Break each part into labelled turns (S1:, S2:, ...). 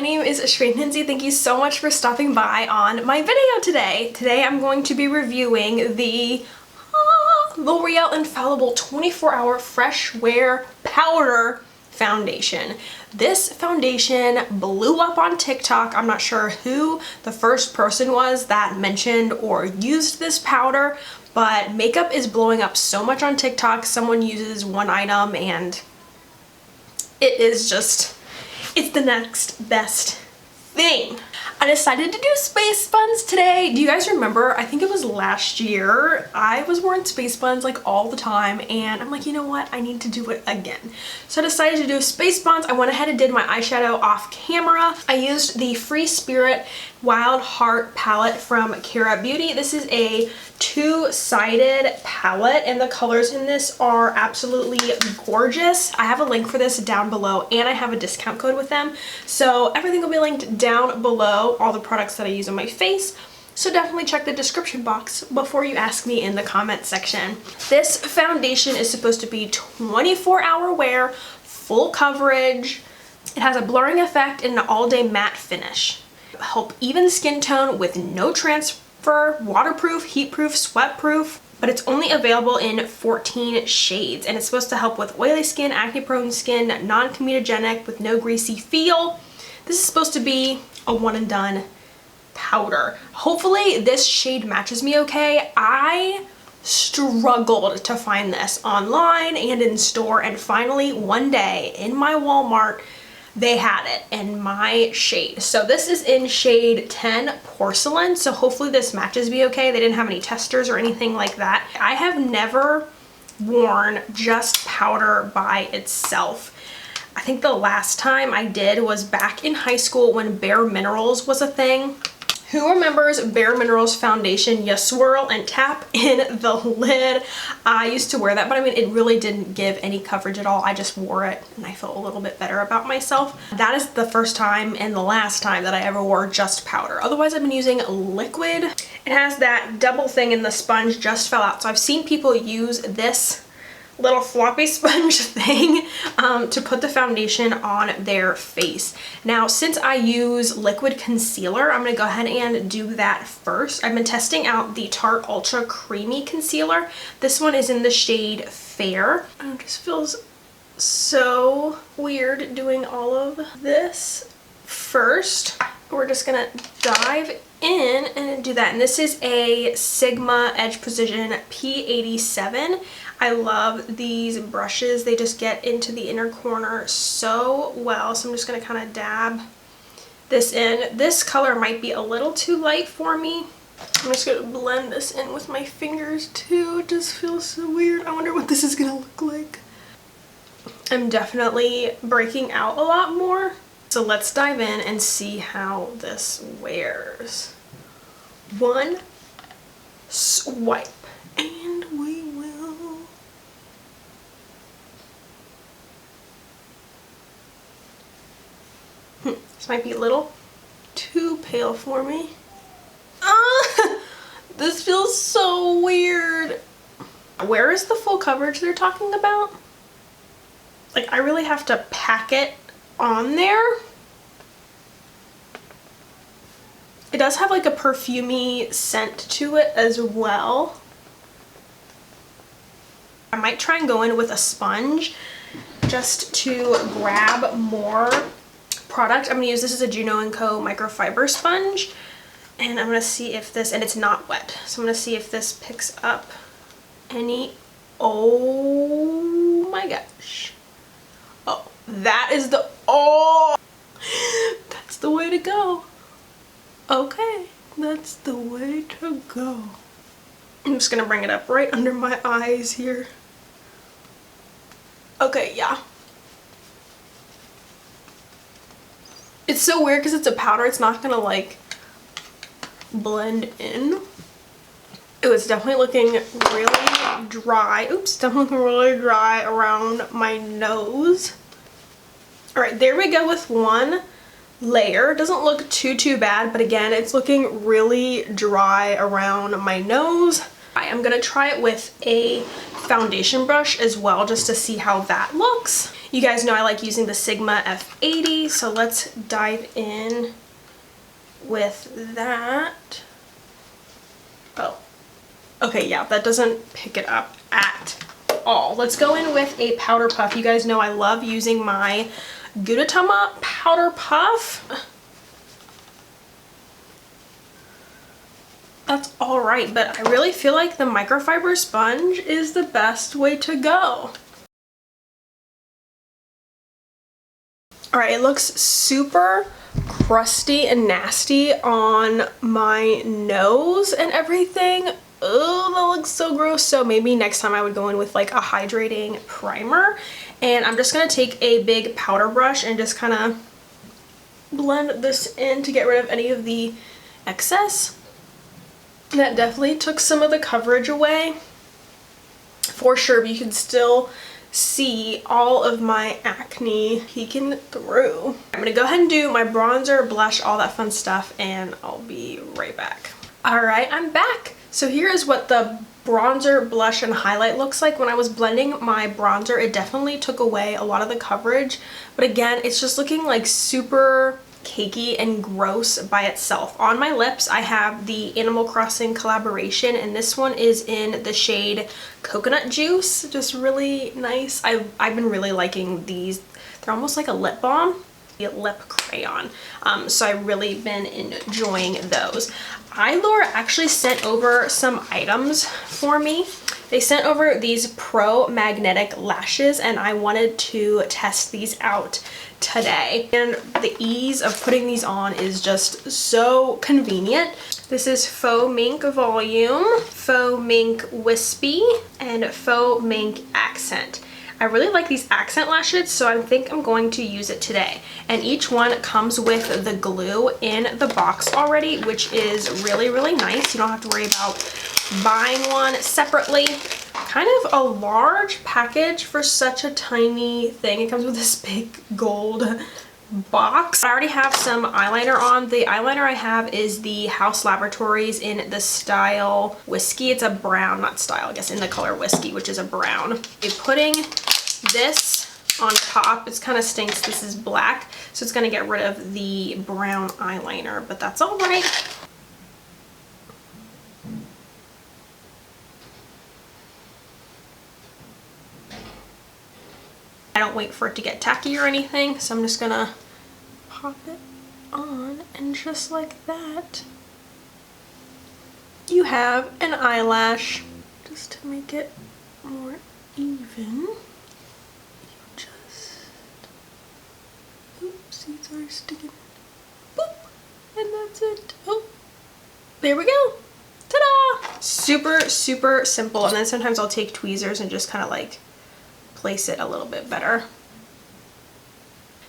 S1: my name is Lindsay. Thank you so much for stopping by on my video today. Today I'm going to be reviewing the L'Oreal Infallible 24-Hour Fresh Wear Powder Foundation. This foundation blew up on TikTok. I'm not sure who the first person was that mentioned or used this powder, but makeup is blowing up so much on TikTok. Someone uses one item and it is just, it's the next best thing. I decided to do space buns today. Do you guys remember? I think it was last year. I was wearing space buns like all the time and I'm like, you know what? I need to do it again. So I decided to do space buns. I went ahead and did my eyeshadow off camera. I used the Free Spirit Wild Heart palette from Kara Beauty. This is a two-sided palette and the colors in this are absolutely gorgeous. I have a link for this down below and I have a discount code with them. So everything will be linked down below, all the products that I use on my face. So definitely check the description box before you ask me in the comment section. This foundation is supposed to be 24-hour wear, full coverage. It has a blurring effect and an all-day matte finish. Help even skin tone with no transfer, waterproof, heatproof, sweatproof, but it's only available in 14 shades and it's supposed to help with oily skin, acne prone skin, non-comedogenic with no greasy feel. This is supposed to be a one and done powder. Hopefully this shade matches me okay. I struggled to find this online and in store and finally one day in my Walmart they had it in my shade. So this is in shade 10 Porcelain, so hopefully this matches me okay. They didn't have any testers or anything like that. I have never worn just powder by itself. I think the last time I did was back in high school when Bare Minerals was a thing. Who remembers Bare Minerals foundation? You swirl and tap in the lid. I used to wear that, but I mean, it really didn't give any coverage at all. I just wore it and I felt a little bit better about myself. That is the first time and the last time that I ever wore just powder. Otherwise, I've been using liquid. It has that double thing and the sponge just fell out. So I've seen people use this little floppy sponge thing to put the foundation on their face. Now, since I use liquid concealer, I'm gonna go ahead and do that first. I've been testing out the Tarte Ultra Creamy Concealer. This one is in the shade Fair. It just feels so weird doing all of this first. We're just gonna dive in and do that. And this is a Sigma Edge Precision P87. I love these brushes. They just get into the inner corner so well. So I'm just gonna kind of dab this in. This color might be a little too light for me. I'm just gonna blend this in with my fingers too. It just feels so weird. I wonder what this is gonna look like. I'm definitely breaking out a lot more. So let's dive in and see how this wears. One swipe and we will. This might be a little too pale for me. This feels so weird. Where is the full coverage they're talking about? Like, I really have to pack it on there. It does have like a perfumey scent to it as well. I might try and go in with a sponge just to grab more product. I'm gonna use this as a Juno & Co microfiber sponge and I'm gonna see if this, and it's not wet, so I'm gonna see if this picks up any, oh my gosh. Oh, that is the, oh, that's the way to go. Okay, that's the way to go. I'm just gonna bring it up right under my eyes here. Okay, yeah. It's so weird because it's a powder, it's not gonna like blend in. It was definitely looking really dry. Oops, definitely looking really dry around my nose. All right, there we go with one layer. Doesn't look too bad, but again, it's looking really dry around my nose. I'm gonna try it with a foundation brush as well just to see how that looks. You guys know I like using the Sigma F80, so let's dive in with that. Oh, okay, yeah, that doesn't pick it up at all. Let's go in with a powder puff. You guys know I love using my Gudetama powder puff. That's all right, but I really feel like the microfiber sponge is the best way to go. All right, it looks super crusty and nasty on my nose and everything. Oh, that looks so gross. So maybe next time I would go in with like a hydrating primer. And I'm just gonna take a big powder brush and just kind of blend this in to get rid of any of the excess. That definitely took some of the coverage away for sure, but you can still see all of my acne peeking through. I'm gonna go ahead and do my bronzer, blush, all that fun stuff, and I'll be right back. All right, I'm back. So here is what the bronzer, blush, and highlight looks like. When I was blending my bronzer, it definitely took away a lot of the coverage, but again, it's just looking like super cakey and gross by itself. On my lips, I have the Animal Crossing collaboration, and this one is in the shade Coconut Juice. Just really nice. I've been really liking these. They're almost like a lip balm, a lip crayon. So I've really been enjoying those. Eyelure actually sent over some items for me. They sent over these Pro Magnetic Lashes, and I wanted to test these out today. And the ease of putting these on is just so convenient. This is Faux Mink Volume, Faux Mink Wispy, and Faux Mink Accent. I really like these accent lashes, so I think I'm going to use it today. And each one comes with the glue in the box already, which is really, really nice. You don't have to worry about buying one separately. Kind of a large package for such a tiny thing. It comes with this big gold box. I already have some eyeliner on. The eyeliner I have is the House Laboratories in the style Whiskey. It's a brown, not style, I guess, in the color Whiskey, which is a brown. Putting this on top, it kind of stinks. This is black, so it's going to get rid of the brown eyeliner, but that's all right. I don't wait for it to get tacky or anything, so I'm just gonna pop it on, and just like that, you have an eyelash. Just to make it more even, you just, oops, these are sticking, boop, and that's it. Oh, there we go. Ta-da! Super, super simple. And then sometimes I'll take tweezers and just kind of like place it a little bit better.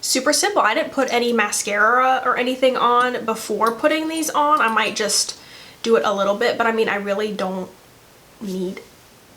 S1: Super simple. I didn't put any mascara or anything on before putting these on. I might just do it a little bit, but I mean, I really don't need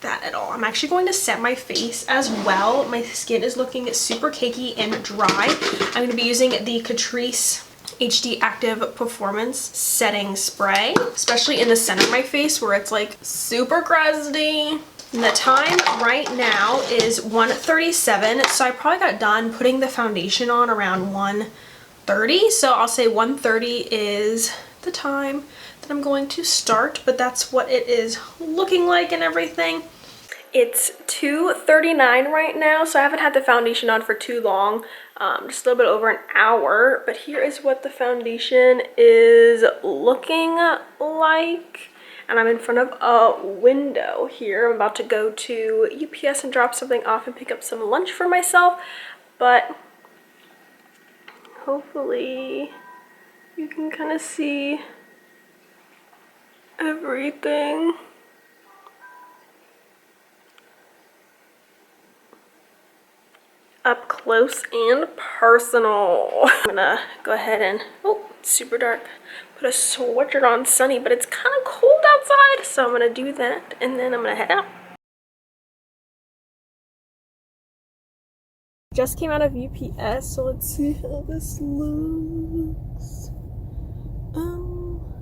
S1: that at all. I'm actually going to set my face as well. My skin is looking super cakey and dry. I'm going to be using the Catrice HD Active Performance Setting Spray, especially in the center of my face where it's like super crusty. And the time right now is 1:37, so I probably got done putting the foundation on around 1:30, so I'll say 1:30 is the time that I'm going to start, but that's what it is looking like and everything. It's 2:39 right now, so I haven't had the foundation on for too long, just a little bit over an hour, but here is what the foundation is looking like. And I'm in front of a window here. I'm about to go to UPS and drop something off and pick up some lunch for myself, but hopefully you can kind of see everything. Up close and personal. I'm gonna go ahead and, oh, it's super dark. Put a sweatshirt on, sunny, but it's kind of cold outside, so I'm gonna do that and then I'm gonna head out. Just came out of UPS, so let's see how this looks.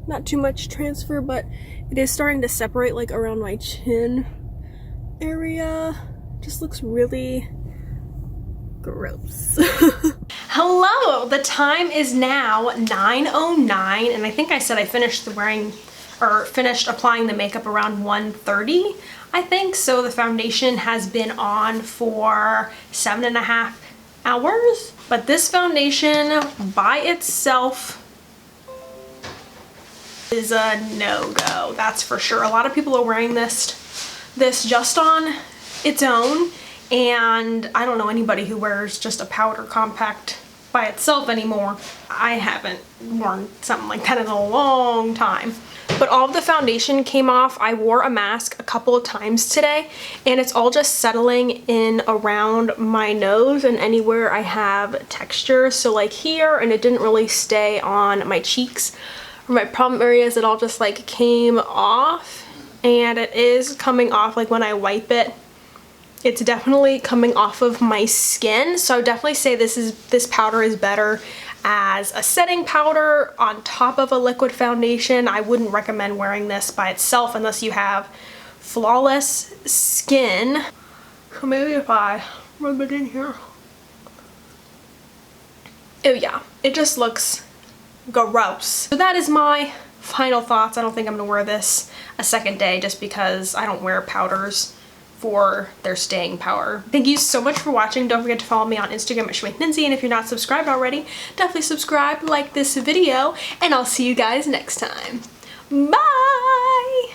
S1: Not too much transfer, but it is starting to separate like around my chin area. Just looks really Gross. Hello, the time is now 9:09 and I think I said I finished finished applying the makeup around 1:30, I think. So the foundation has been on for 7.5 hours, but this foundation by itself is a no-go, that's for sure. A lot of people are wearing this just on its own, and I don't know anybody who wears just a powder compact by itself anymore. I haven't worn something like that in a long time. But all of the foundation came off. I wore a mask a couple of times today, and it's all just settling in around my nose and anywhere I have texture. So like here, and it didn't really stay on my cheeks or my problem areas. It all just like came off, and it is coming off like when I wipe it. It's definitely coming off of my skin. So I would definitely say this powder is better as a setting powder on top of a liquid foundation. I wouldn't recommend wearing this by itself unless you have flawless skin. So maybe if I rub it in here. Oh yeah, it just looks gross. So that is my final thoughts. I don't think I'm gonna wear this a second day just because I don't wear powders for their staying power. Thank you so much for watching. Don't forget to follow me on Instagram at SchminkNinzy, and if you're not subscribed already, definitely subscribe, like this video, and I'll see you guys next time. Bye!